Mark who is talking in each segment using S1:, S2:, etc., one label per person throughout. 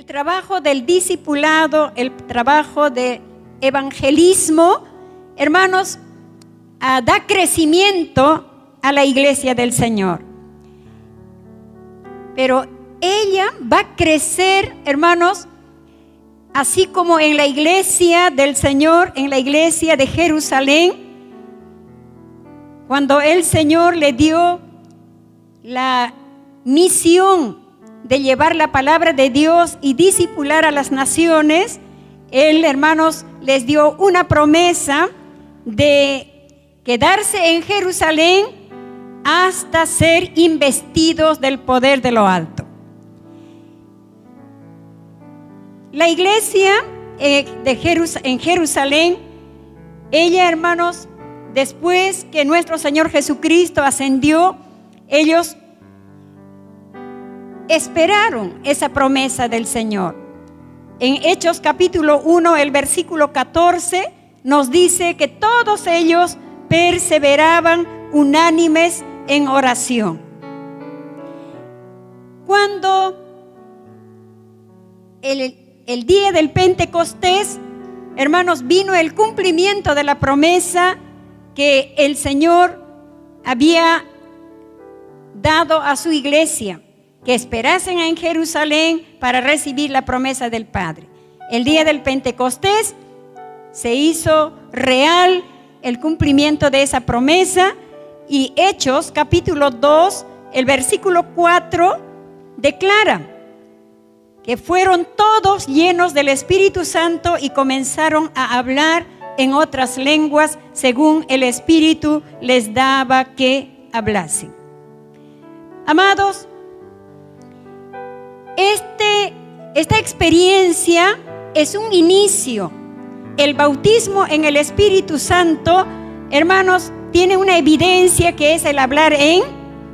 S1: trabajo del discipulado, el trabajo de evangelismo, hermanos, da crecimiento a la iglesia del Señor. Pero ella va a crecer, hermanos, así como en la iglesia del Señor, en la iglesia de Jerusalén, cuando el Señor le dio la misión de llevar la palabra de Dios y discipular a las naciones, Él, hermanos, les dio una promesa de quedarse en Jerusalén hasta ser investidos del poder de lo alto. La iglesia en Jerusalén, ella, hermanos, después que nuestro Señor Jesucristo ascendió, ellos esperaron esa promesa del Señor. En Hechos capítulo 1, el versículo 14, nos dice que todos ellos perseveraban unánimes en oración. Cuando el día del Pentecostés, hermanos, vino el cumplimiento de la promesa que el Señor había dado a su iglesia, que esperasen en Jerusalén para recibir la promesa del Padre. El día del Pentecostés se hizo real el cumplimiento de esa promesa, y Hechos capítulo 2, el versículo 4 declara que fueron todos llenos del Espíritu Santo y comenzaron a hablar en otras lenguas según el Espíritu les daba que hablasen. Amados, esta experiencia es un inicio. El bautismo en el Espíritu Santo, hermanos, tiene una evidencia que es el hablar en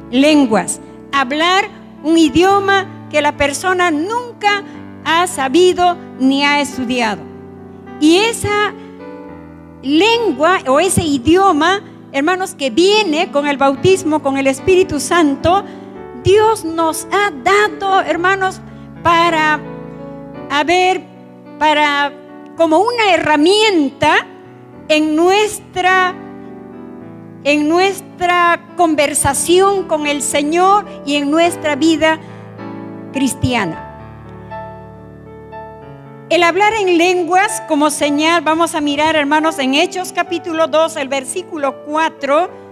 S1: lenguas. Hablar un idioma que la persona nunca ha sabido ni ha estudiado. Y esa lengua o ese idioma, hermanos, que viene con el bautismo, con el Espíritu Santo, Dios nos ha dado, hermanos, como una herramienta en nuestra conversación con el Señor y en nuestra vida cristiana. El hablar en lenguas como señal, vamos a mirar, hermanos, en Hechos capítulo 2, el versículo 4.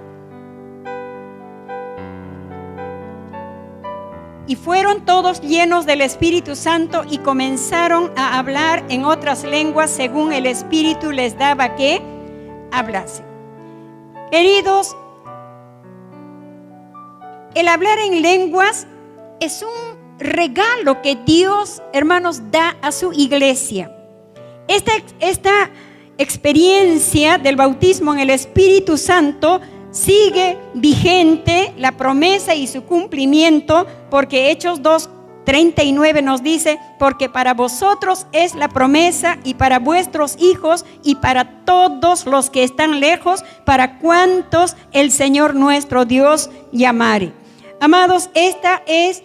S1: Y fueron todos llenos del Espíritu Santo y comenzaron a hablar en otras lenguas según el Espíritu les daba que hablasen. Queridos, el hablar en lenguas es un regalo que Dios, hermanos, da a su iglesia. Esta experiencia del bautismo en el Espíritu Santo sigue vigente, la promesa y su cumplimiento, porque Hechos 2:39 nos dice: porque para vosotros es la promesa y para vuestros hijos y para todos los que están lejos, para cuantos el Señor nuestro Dios llamare. Amados, esta es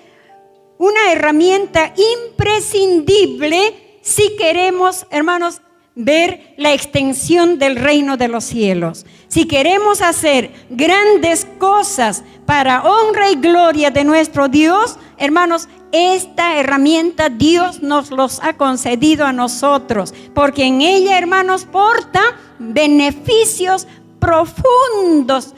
S1: una herramienta imprescindible si queremos, hermanos, ver la extensión del reino de los cielos. Si queremos hacer grandes cosas para honra y gloria de nuestro Dios, hermanos, esta herramienta Dios nos los ha concedido a nosotros, porque en ella, hermanos, porta beneficios profundos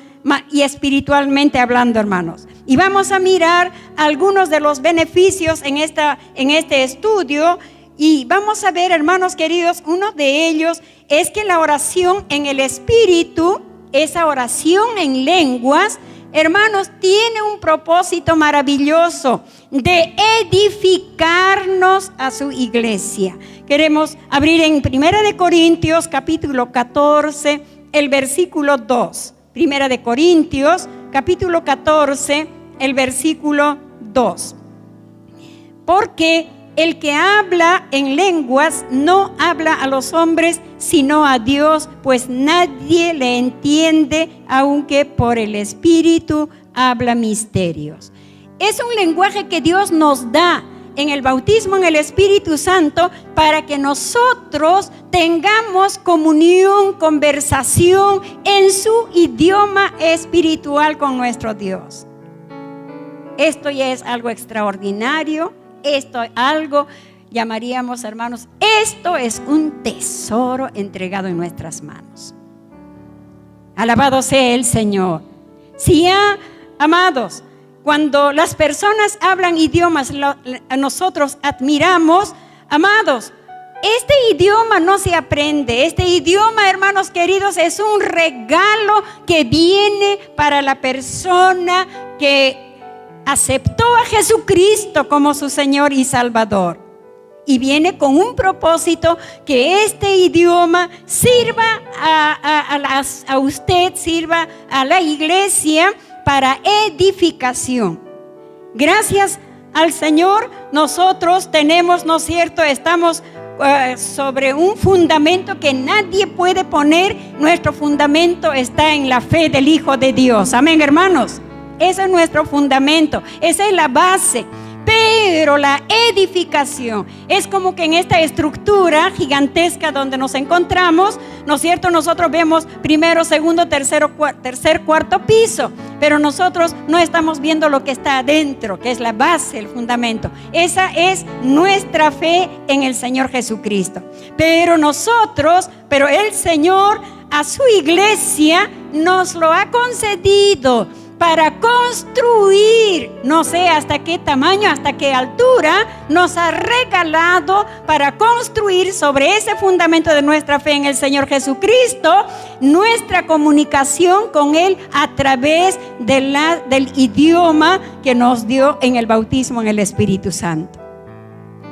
S1: y espiritualmente hablando, hermanos. Y vamos a mirar algunos de los beneficios en este estudio. Y vamos a ver, hermanos queridos, uno de ellos es que la oración en el Espíritu, esa oración en lenguas, hermanos, tiene un propósito maravilloso de edificarnos a su iglesia. Queremos abrir en 1 Corintios capítulo 14, el versículo 2. 1 Corintios capítulo 14, el versículo 2. Porque el que habla en lenguas no habla a los hombres, sino a Dios, pues nadie le entiende, aunque por el Espíritu habla misterios. Es un lenguaje que Dios nos da, en el bautismo en el Espíritu Santo para que nosotros tengamos comunión, conversación en su idioma espiritual con nuestro Dios. Esto ya es algo extraordinario, esto es algo, llamaríamos, hermanos, esto es un tesoro entregado en nuestras manos. Alabado sea el Señor. Si ya, amados, cuando las personas hablan idiomas, nosotros admiramos, amados, este idioma no se aprende. Este idioma, hermanos queridos, es un regalo que viene para la persona que aceptó a Jesucristo como su Señor y Salvador. Y viene con un propósito, que este idioma sirva a usted, sirva a la iglesia para edificación. Gracias al Señor, nosotros tenemos, ¿no es cierto?, estamos sobre un fundamento que nadie puede poner. Nuestro fundamento está en la fe del Hijo de Dios. Amén, hermanos. Ese es nuestro fundamento, esa es la base. Pero la edificación es como que en esta estructura gigantesca donde nos encontramos, ¿no es cierto? Nosotros vemos primero, segundo, tercer, cuarto piso, pero nosotros no estamos viendo lo que está adentro, que es la base, el fundamento. Esa es nuestra fe en el Señor Jesucristo. Pero el Señor a su iglesia nos lo ha concedido para construir, no sé hasta qué tamaño, hasta qué altura, nos ha regalado para construir sobre ese fundamento de nuestra fe en el Señor Jesucristo, nuestra comunicación con Él a través del idioma que nos dio en el bautismo en el Espíritu Santo.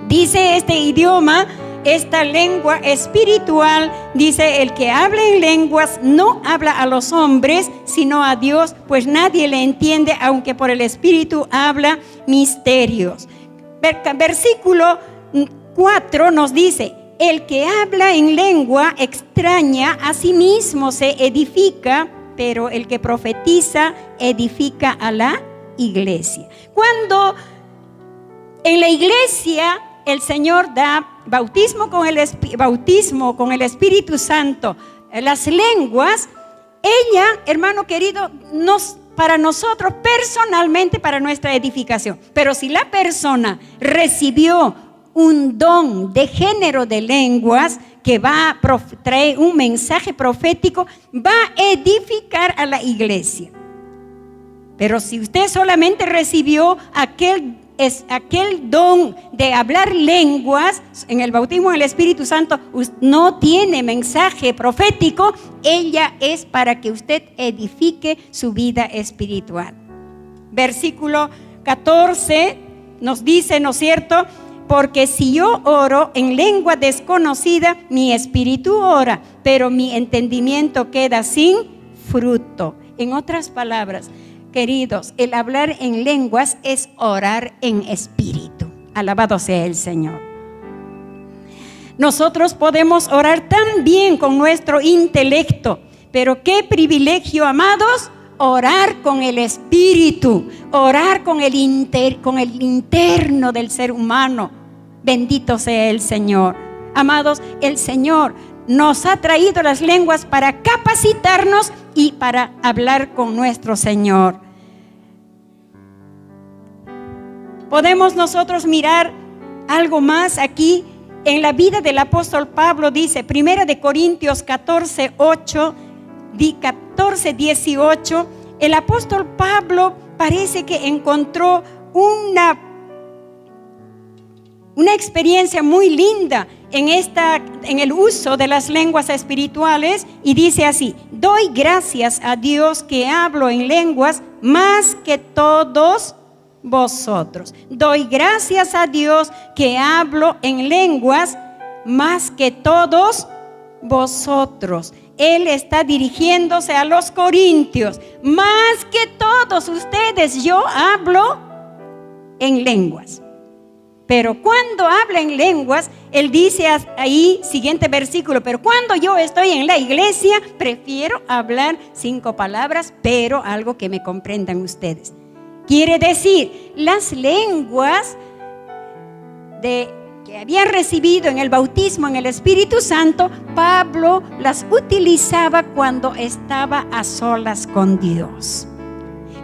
S1: Dice este idioma, esta lengua espiritual, dice: el que habla en lenguas no habla a los hombres, sino a Dios, pues nadie le entiende, aunque por el Espíritu habla misterios. Versículo 4 nos dice: el que habla en lengua extraña a sí mismo se edifica, pero el que profetiza edifica a la iglesia. Cuando en la iglesia el Señor da bautismo con el Espíritu Santo, las lenguas, ella, hermano querido, para nosotros personalmente, para nuestra edificación. Pero si la persona recibió un don de género de lenguas que va a traer un mensaje profético, va a edificar a la iglesia. Pero si usted solamente recibió aquel don de hablar lenguas en el bautismo del Espíritu Santo, no tiene mensaje profético, ella es para que usted edifique su vida espiritual. Versículo 14 nos dice, ¿no es cierto?, porque si yo oro en lengua desconocida, mi espíritu ora, pero mi entendimiento queda sin fruto. En otras palabras, queridos, el hablar en lenguas es orar en espíritu. Alabado sea el Señor. Nosotros podemos orar tan con nuestro intelecto, pero qué privilegio, amados, orar con el espíritu, orar con el interno del ser humano. Bendito sea el Señor. Amados, el Señor nos ha traído las lenguas para capacitarnos y para hablar con nuestro Señor. Podemos nosotros mirar algo más aquí en la vida del apóstol Pablo. Dice 1 Corintios 14:18, el apóstol Pablo parece que encontró una experiencia muy linda en el uso de las lenguas espirituales, y dice así: doy gracias a Dios que hablo en lenguas más que todos vosotros. Doy gracias a Dios que hablo en lenguas más que todos vosotros. Él está dirigiéndose a los corintios. Más que todos ustedes, yo hablo en lenguas. Pero cuando habla en lenguas, él dice ahí, siguiente versículo: pero cuando yo estoy en la iglesia, prefiero hablar 5 palabras, pero algo que me comprendan ustedes. Quiere decir, las lenguas que habían recibido en el bautismo en el Espíritu Santo, Pablo las utilizaba cuando estaba a solas con Dios.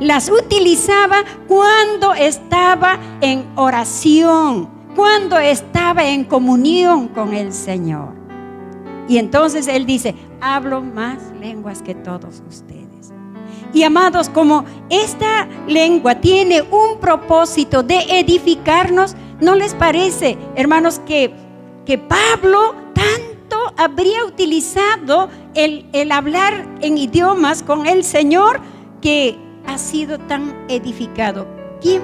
S1: Las utilizaba cuando estaba en oración, cuando estaba en comunión con el Señor. Y entonces él dice: hablo más lenguas que todos ustedes. Y amados, como esta lengua tiene un propósito de edificarnos, ¿no les parece, hermanos, que Pablo tanto habría utilizado el hablar en idiomas con el Señor, que ha sido tan edificado? ¿Quién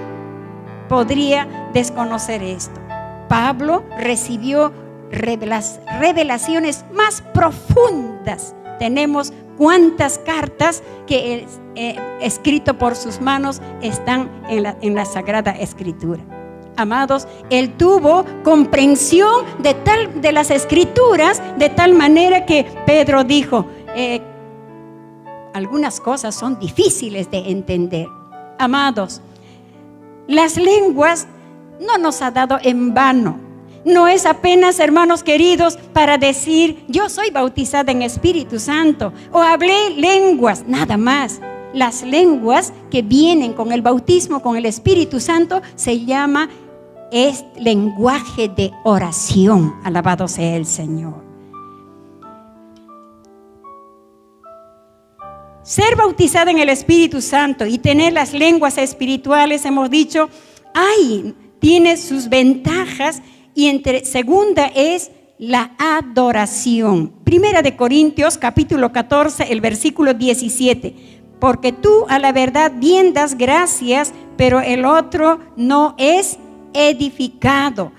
S1: podría desconocer esto? Pablo recibió revelaciones más profundas. Tenemos cuántas cartas que escrito por sus manos están en la Sagrada Escritura. Amados, él tuvo comprensión de las Escrituras, de tal manera que Pedro dijo: algunas cosas son difíciles de entender. Amados, las lenguas no nos ha dado en vano. No es apenas, hermanos queridos, para decir: yo soy bautizada en Espíritu Santo o hablé lenguas, nada más. Las lenguas que vienen con el bautismo, con el Espíritu Santo, se llama lenguaje de oración. Alabado sea el Señor. Ser bautizada en el Espíritu Santo y tener las lenguas espirituales, hemos dicho, tiene sus ventajas. Y segunda es la adoración. Primera de Corintios, capítulo 14, el versículo 17. Porque tú a la verdad bien das gracias, pero el otro no es edificado.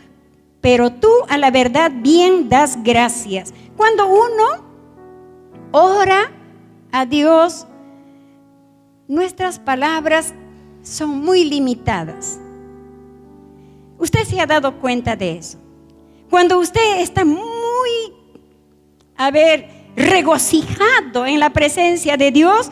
S1: Pero tú a la verdad bien das gracias. Cuando uno ora a Dios, nuestras palabras son muy limitadas. Usted se ha dado cuenta de eso. Cuando usted está muy, regocijado en la presencia de Dios,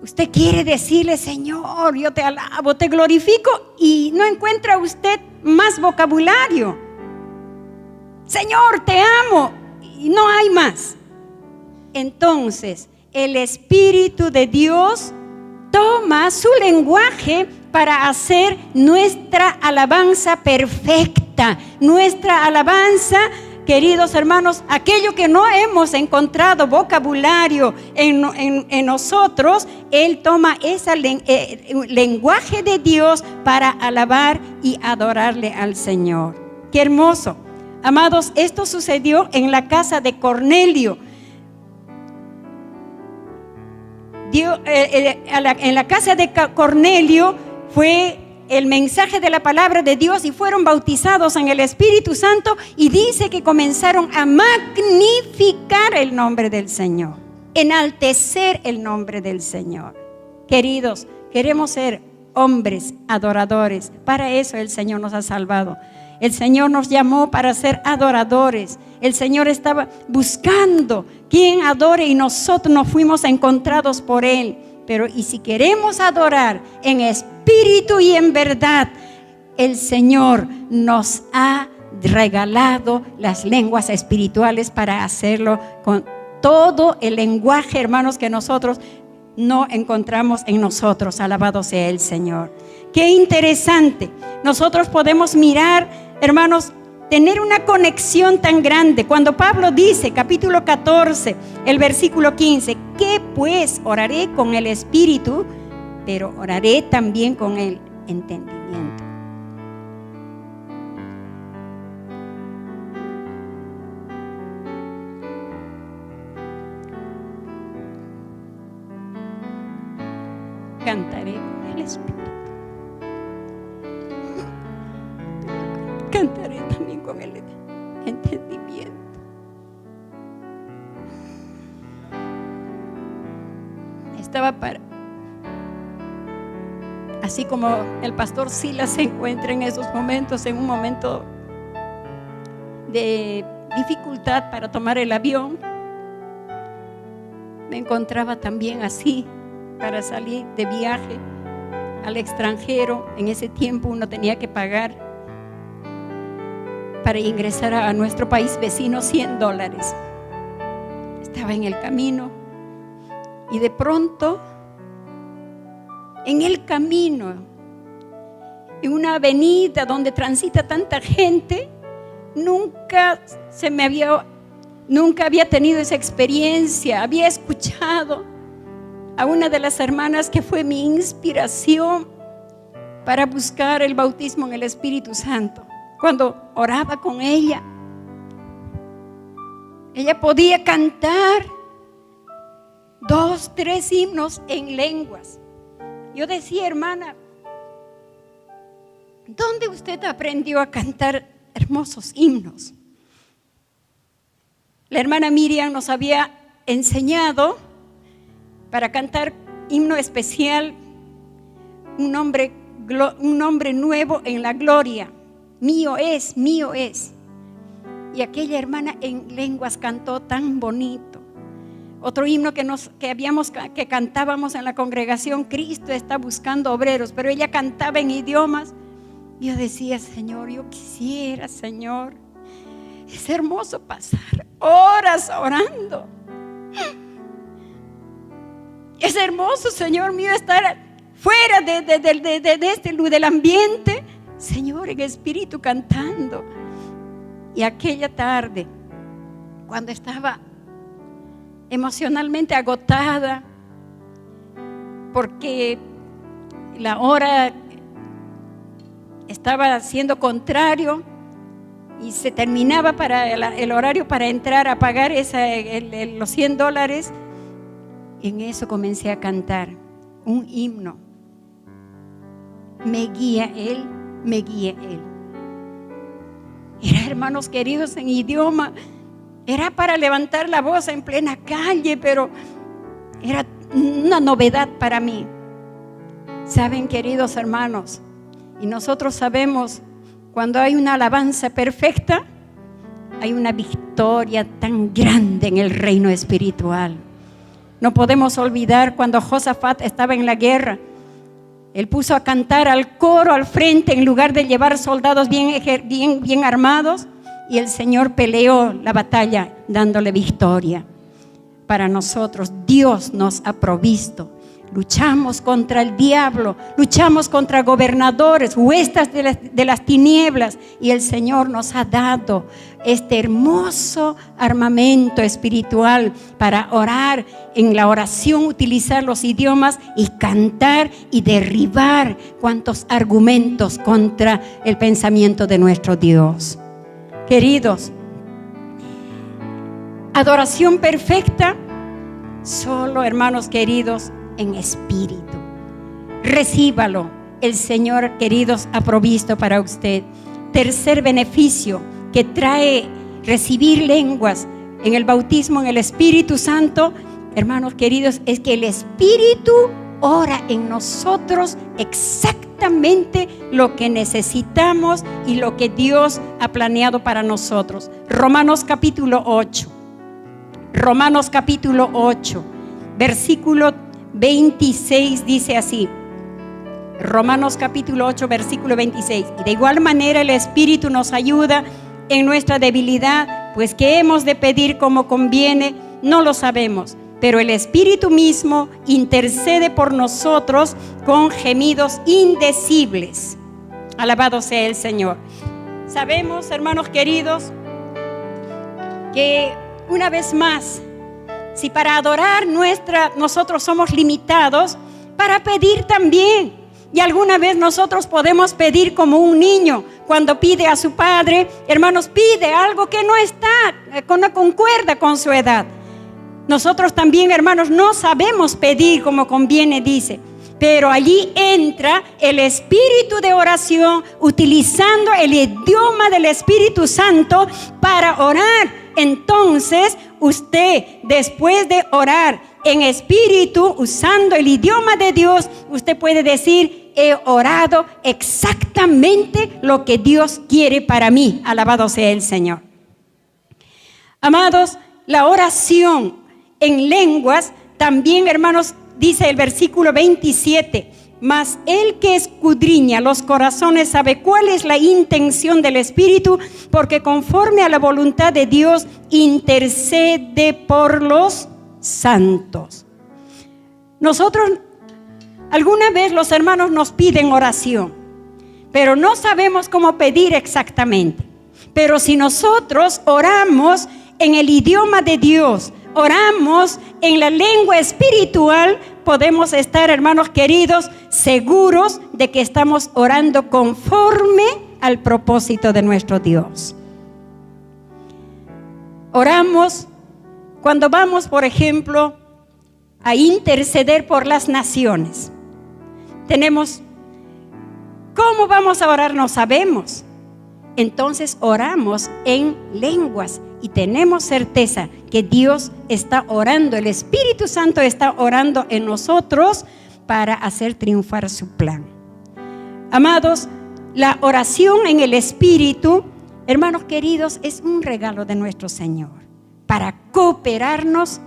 S1: usted quiere decirle: Señor, yo te alabo, te glorifico, y no encuentra usted más vocabulario. Señor, te amo, y no hay más. Entonces, el Espíritu de Dios toma su lenguaje para hacer nuestra alabanza perfecta, nuestra alabanza, queridos hermanos, aquello que no hemos encontrado vocabulario en nosotros, Él toma ese lenguaje de Dios para alabar y adorarle al Señor. ¡Qué hermoso! Amados, esto sucedió en la casa de Cornelio. En la casa de Cornelio fue el mensaje de la palabra de Dios y fueron bautizados en el Espíritu Santo, y dice que comenzaron a magnificar el nombre del Señor, enaltecer el nombre del Señor. Queridos, queremos ser hombres adoradores. Para eso el Señor nos ha salvado. El Señor nos llamó para ser adoradores. El Señor estaba buscando quien adore, y nosotros nos fuimos encontrados por Él. Pero y si queremos adorar en espíritu y en verdad, el Señor nos ha regalado las lenguas espirituales para hacerlo con todo el lenguaje, hermanos, que nosotros no encontramos en nosotros. Alabado sea el Señor. Qué interesante. Nosotros podemos mirar, hermanos, tener una conexión tan grande. Cuando Pablo dice, capítulo 14, el versículo 15, que pues oraré con el Espíritu, pero oraré también con el entendimiento. Cantaré con el Espíritu. Cantaré también con el entendimiento. Estaba así como el pastor Silas se encuentra en esos momentos, en un momento de dificultad para tomar el avión, me encontraba también así para salir de viaje al extranjero. En ese tiempo uno tenía que pagar para ingresar a nuestro país vecino $100. Estaba en el camino y de pronto, en el camino, en una avenida donde transita tanta gente, nunca había tenido esa experiencia. Había escuchado a una de las hermanas que fue mi inspiración para buscar el bautismo en el Espíritu Santo. Cuando oraba con ella podía cantar 2, 3 himnos en lenguas. Yo decía, hermana, ¿dónde usted aprendió a cantar hermosos himnos? La hermana Miriam nos había enseñado para cantar himno especial, un nombre nuevo en la gloria. Mío es, mío es. Y aquella hermana en lenguas cantó tan bonito. Otro himno que cantábamos en la congregación, Cristo está buscando obreros, pero ella cantaba en idiomas. Yo decía, Señor, yo quisiera, Señor, es hermoso pasar horas orando. Es hermoso, Señor mío, estar fuera del ambiente, Señor, en espíritu cantando. Y aquella tarde, cuando estaba emocionalmente agotada, porque la hora estaba siendo contrario y se terminaba el horario para entrar a pagar los $100, en eso comencé a cantar un himno. Me guía Él, me guía Él. Era, hermanos queridos, en idioma. Era para levantar la voz en plena calle, pero era una novedad para mí. Saben, queridos hermanos, y nosotros sabemos, cuando hay una alabanza perfecta, hay una victoria tan grande en el reino espiritual. No podemos olvidar cuando Josafat estaba en la guerra. Él puso a cantar al coro al frente en lugar de llevar soldados bien armados, y el Señor peleó la batalla dándole victoria. Para nosotros, Dios nos ha provisto. Luchamos contra el diablo, luchamos contra gobernadores, huestes de las tinieblas, y el Señor nos ha dado este hermoso armamento espiritual para orar, en la oración utilizar los idiomas y cantar y derribar cuantos argumentos contra el pensamiento de nuestro Dios. Queridos, adoración perfecta, solo, hermanos queridos, en espíritu. Recíbalo, el Señor, queridos, ha provisto para usted. Tercer beneficio que trae recibir lenguas en el bautismo en el Espíritu Santo, hermanos queridos, es que el Espíritu ora en nosotros exactamente lo que necesitamos y lo que Dios ha planeado para nosotros. Romanos capítulo 8, versículo 26 dice así. Romanos capítulo 8, versículo 26. Y de igual manera el Espíritu nos ayuda en nuestra debilidad, pues qué hemos de pedir como conviene, no lo sabemos, pero el Espíritu mismo intercede por nosotros con gemidos indecibles. Alabado sea el Señor. Sabemos, hermanos queridos, que una vez más, si para adorar nosotros somos limitados, para pedir también. Y alguna vez nosotros podemos pedir como un niño cuando pide a su padre, hermanos, pide algo que no concuerda con su edad. Nosotros también, hermanos, no sabemos pedir como conviene, dice. Pero allí entra el espíritu de oración, utilizando el idioma del Espíritu Santo para orar. Entonces, usted, después de orar en espíritu, usando el idioma de Dios, usted puede decir: he orado exactamente lo que Dios quiere para mí. Alabado sea el Señor. Amados, la oración en lenguas también, hermanos, dice el versículo 27, mas el que escudriña los corazones sabe cuál es la intención del Espíritu, porque conforme a la voluntad de Dios intercede por los santos. Nosotros, alguna vez los hermanos nos piden oración, pero no sabemos cómo pedir exactamente. Pero si nosotros oramos en el idioma de Dios, oramos en la lengua espiritual, podemos estar, hermanos queridos, seguros de que estamos orando conforme al propósito de nuestro Dios. Oramos cuando vamos, por ejemplo, a interceder por las naciones. ¿Cómo vamos a orar? No sabemos. Entonces oramos en lenguas y tenemos certeza que Dios está orando, el Espíritu Santo está orando en nosotros para hacer triunfar su plan. Amados, la oración en el Espíritu, hermanos queridos, es un regalo de nuestro Señor para cooperarnos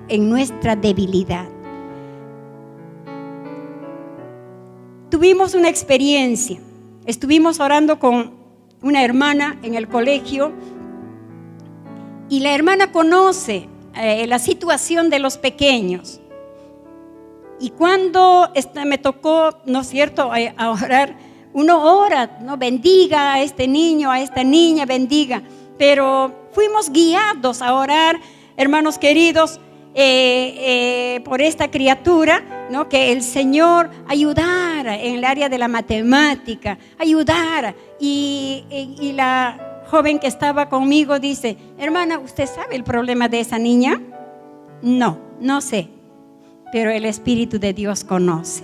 S1: en nuestra debilidad. Tuvimos una experiencia. Estuvimos orando con una hermana en el colegio y la hermana conoce la situación de los pequeños. Y cuando me tocó, ¿no es cierto?, a orar, uno ora, ¿no?, bendiga a este niño, a esta niña, bendiga. Pero fuimos guiados a orar, hermanos queridos, por esta criatura, ¿no?, que el Señor ayudara en el área de la matemática, ayudara. Y la joven que estaba conmigo dice: hermana, ¿usted sabe el problema de esa niña? No sé, pero el Espíritu de Dios conoce.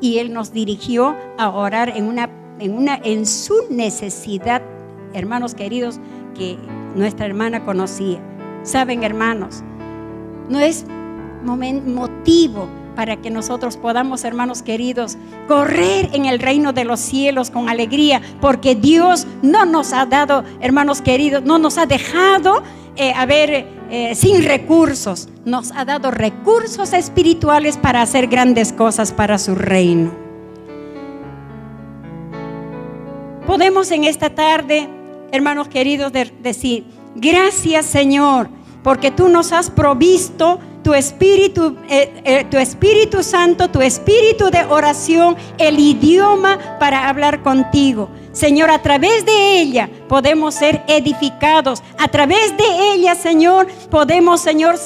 S1: Y Él nos dirigió a orar en su necesidad, hermanos queridos, que nuestra hermana conocía. Saben, hermanos, no es motivo para que nosotros podamos, hermanos queridos, correr en el reino de los cielos con alegría, porque Dios no nos ha dado, hermanos queridos, no nos ha dejado sin recursos. Nos ha dado recursos espirituales para hacer grandes cosas para su reino. Podemos en esta tarde, hermanos queridos, decir: gracias, Señor, porque tú nos has provisto tu Espíritu Santo, tu Espíritu de oración, el idioma para hablar contigo. Señor, a través de ella podemos ser edificados. A través de ella, Señor, podemos, Señor,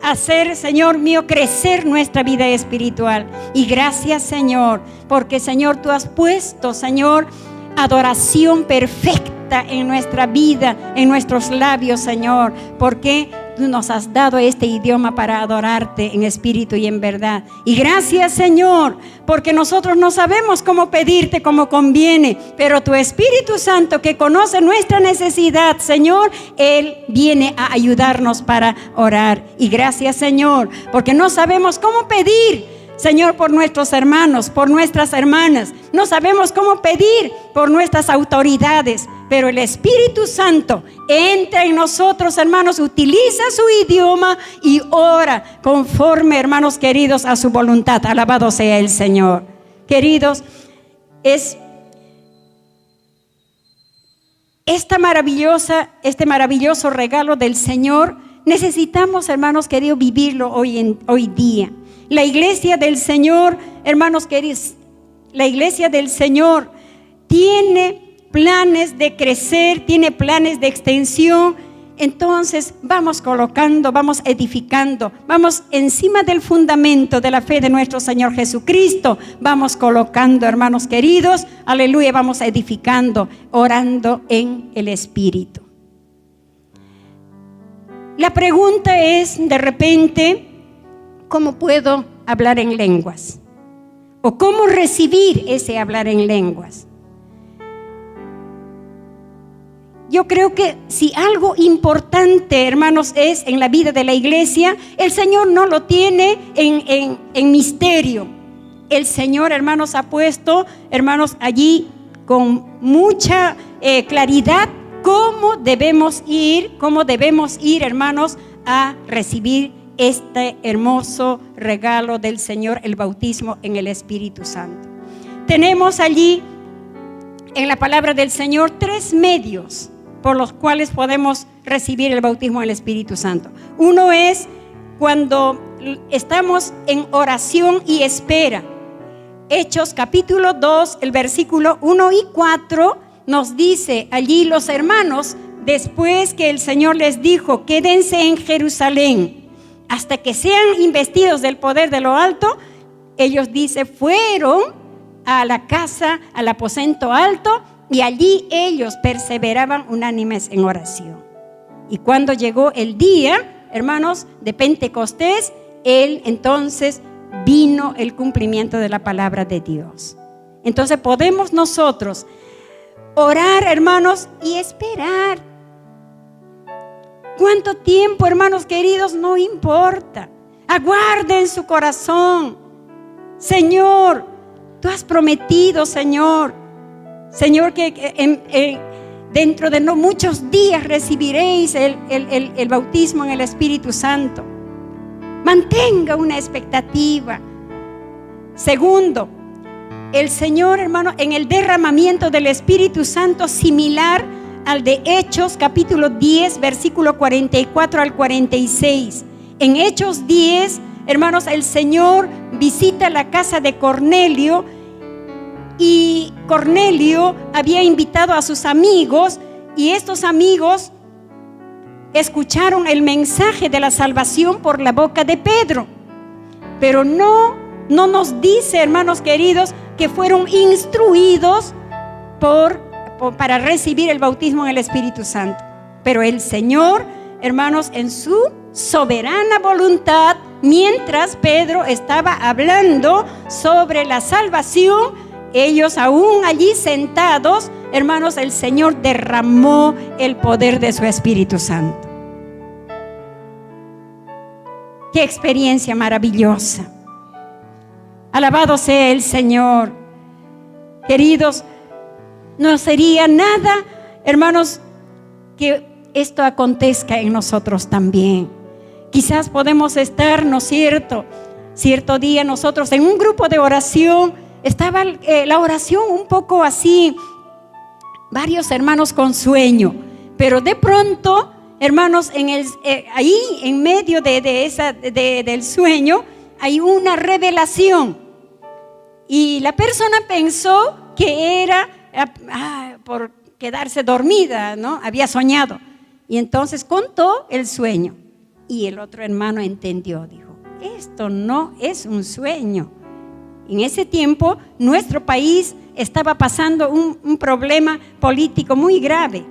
S1: hacer, Señor mío, crecer nuestra vida espiritual. Y gracias, Señor, porque, Señor, tú has puesto, Señor, adoración perfecta en nuestra vida, en nuestros labios, Señor, porque tú nos has dado este idioma para adorarte en espíritu y en verdad. Y gracias, Señor, porque nosotros no sabemos cómo pedirte como conviene, pero tu Espíritu Santo, que conoce nuestra necesidad, Señor, Él viene a ayudarnos para orar. Y gracias, Señor, porque no sabemos cómo pedir, Señor, por nuestros hermanos, por nuestras hermanas. No sabemos cómo pedir por nuestras autoridades, pero el Espíritu Santo entra en nosotros, hermanos, utiliza su idioma y ora conforme, hermanos queridos, a su voluntad. Alabado sea el Señor. Queridos, este maravilloso regalo del Señor, necesitamos, hermanos queridos, vivirlo hoy día. La iglesia del Señor, hermanos queridos, la iglesia del Señor tiene planes de crecer, tiene planes de extensión. Entonces vamos colocando, vamos edificando, vamos encima del fundamento de la fe de nuestro Señor Jesucristo, vamos colocando, hermanos queridos, aleluya, vamos edificando, orando en el Espíritu. La pregunta es, de repente, ¿cómo puedo hablar en lenguas? ¿O cómo recibir ese hablar en lenguas? Yo creo que si algo importante, hermanos, es en la vida de la iglesia, el Señor no lo tiene en misterio. El Señor, hermanos, ha puesto, hermanos, allí con mucha claridad cómo debemos ir, hermanos, a recibir este hermoso regalo del Señor, el bautismo en el Espíritu Santo. Tenemos allí en la palabra del Señor 3 medios por los cuales podemos recibir el bautismo en el Espíritu Santo. Uno es cuando estamos en oración y espera. Hechos capítulo 2, el versículo 1 y 4 nos dice allí: los hermanos, después que el Señor les dijo, quédense en Jerusalén hasta que sean investidos del poder de lo alto, ellos, dice, fueron a la casa, al aposento alto, y allí ellos perseveraban unánimes en oración. Y cuando llegó el día, hermanos, de Pentecostés, entonces vino el cumplimiento de la palabra de Dios. Entonces podemos nosotros orar, hermanos, y esperar. ¿Cuánto tiempo, hermanos queridos? No importa. Aguarden su corazón. Señor, tú has prometido, Señor, que dentro de no muchos días recibiréis el bautismo en el Espíritu Santo. Mantenga una expectativa. Segundo, el Señor, hermano, en el derramamiento del Espíritu Santo similar al de Hechos capítulo 10, versículo 44 al 46. En Hechos 10, hermanos, el Señor visita la casa de Cornelio, y Cornelio había invitado a sus amigos, y estos amigos escucharon el mensaje de la salvación por la boca de Pedro. Pero no nos dice, hermanos queridos, que fueron instruidos para recibir el bautismo en el Espíritu Santo. Pero el Señor, hermanos, en su soberana voluntad, mientras Pedro estaba hablando sobre la salvación, ellos aún allí sentados, hermanos, el Señor derramó el poder de su Espíritu Santo. ¡Qué experiencia maravillosa! Alabado sea el Señor. Queridos, no sería nada, hermanos, que esto acontezca en nosotros también. Quizás podemos estar, ¿no es cierto? Cierto día nosotros en un grupo de oración, estaba la oración un poco así, varios hermanos con sueño, pero de pronto, hermanos, ahí en medio del sueño hay una revelación, y la persona pensó que era por quedarse dormida, ¿no? Había soñado, y entonces contó el sueño, y el otro hermano entendió, dijo: esto no es un sueño. En ese tiempo nuestro país estaba pasando un problema político muy grave.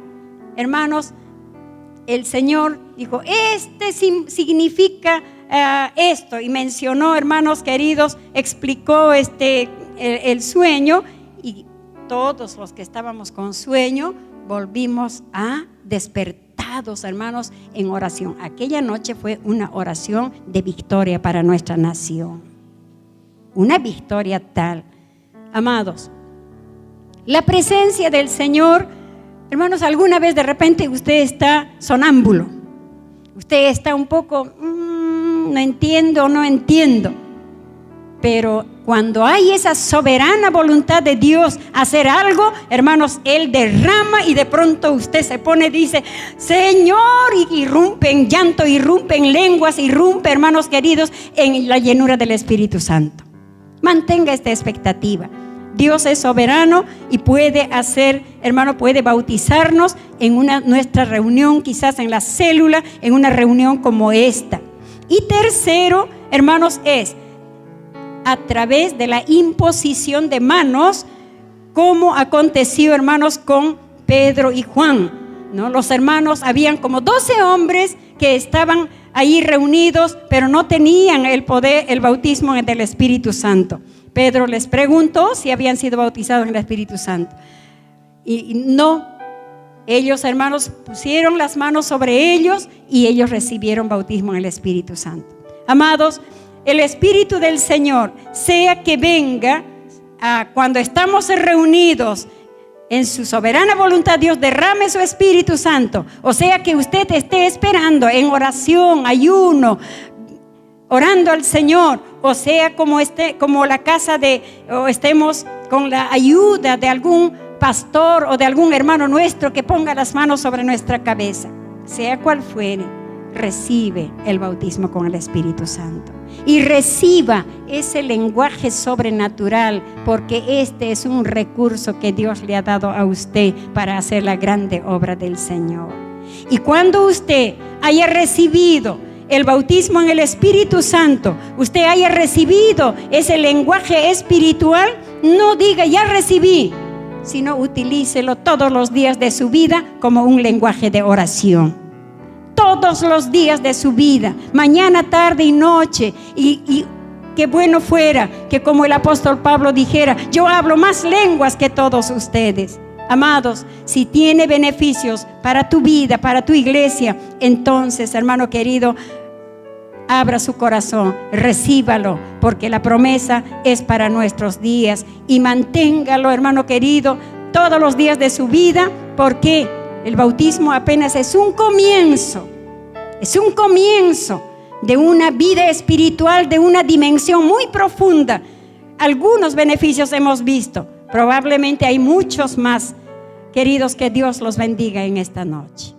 S1: Hermanos, el Señor dijo: significa esto, y mencionó, hermanos queridos, explicó el sueño, y todos los que estábamos con sueño volvimos a despertados, hermanos, en oración. Aquella noche fue una oración de victoria para nuestra nación. Una victoria tal. Amados, la presencia del Señor, hermanos, alguna vez de repente usted está sonámbulo, usted está un poco no entiendo, pero cuando hay esa soberana voluntad de Dios hacer algo, hermanos, Él derrama, y de pronto usted se pone, dice: Señor, y irrumpe en llanto, irrumpe en lenguas, irrumpe, hermanos queridos, en la llenura del Espíritu Santo. Mantenga esta expectativa. Dios es soberano y puede hacer, hermano, puede bautizarnos en nuestra reunión, quizás en la célula, en una reunión como esta. Y tercero, hermanos, es a través de la imposición de manos, como aconteció, hermanos, con Pedro y Juan, ¿no? Los hermanos, habían como 12 hombres que estaban ahí reunidos, pero no tenían el poder, el bautismo del Espíritu Santo. Pedro les preguntó si habían sido bautizados en el Espíritu Santo, y no. Ellos, hermanos, pusieron las manos sobre ellos y ellos recibieron bautismo en el Espíritu Santo. Amados, el Espíritu del Señor, sea que venga cuando estamos reunidos en su soberana voluntad, Dios derrame su Espíritu Santo, o sea que usted esté esperando en oración, ayuno, orando al Señor, o sea, como la casa o estemos con la ayuda de algún pastor o de algún hermano nuestro que ponga las manos sobre nuestra cabeza, sea cual fuere, recibe el bautismo con el Espíritu Santo y reciba ese lenguaje sobrenatural, porque este es un recurso que Dios le ha dado a usted para hacer la grande obra del Señor. Y cuando usted haya recibido el bautismo en el Espíritu Santo, usted haya recibido ese lenguaje espiritual, no diga ya recibí, sino utilícelo todos los días de su vida como un lenguaje de oración. Todos los días de su vida, mañana, tarde y noche. Y qué bueno fuera que, como el apóstol Pablo dijera, yo hablo más lenguas que todos ustedes. Amados, si tiene beneficios para tu vida, para tu iglesia, entonces, hermano querido, abra su corazón, recíbalo, porque la promesa es para nuestros días. Y manténgalo, hermano querido, todos los días de su vida, porque el bautismo apenas es un comienzo. Es un comienzo de una vida espiritual, de una dimensión muy profunda. Algunos beneficios hemos visto. Probablemente hay muchos más. Queridos, que Dios los bendiga en esta noche.